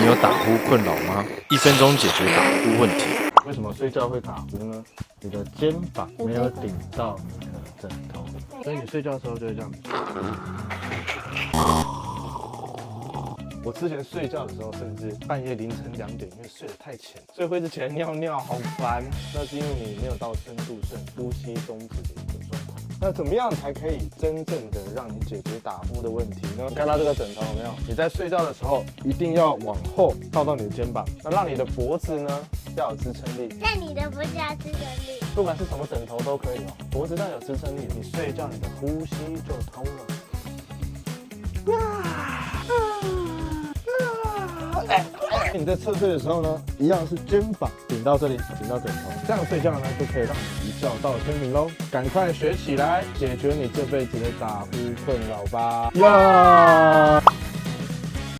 你有打呼困扰吗？1分钟解决打呼问题。为什么睡觉会打呼呢？你的肩膀没有顶到你的枕头，所以你睡觉的时候就会这样子。我之前睡觉的时候，甚至半夜凌晨2点，因为睡得太浅，所以会一直起来尿尿，好烦。那是因为你没有到深度睡、呼吸中止的一个状态。那怎么样才可以真正的让你解决打呼的问题呢？看到这个枕头有没有？你在睡觉的时候一定要往后靠到你的肩膀，那让你的脖子呢要有支撑力。让你的脖子要支撑力。不管是什么枕头都可以哦，脖子上有支撑力，你睡觉你的呼吸就通了。你在侧睡的时候呢，一样是肩膀顶到这里，顶到枕头，这样睡觉呢就可以让你一觉到天明喽。赶快学起来，解决你这辈子的打呼困扰吧！呀！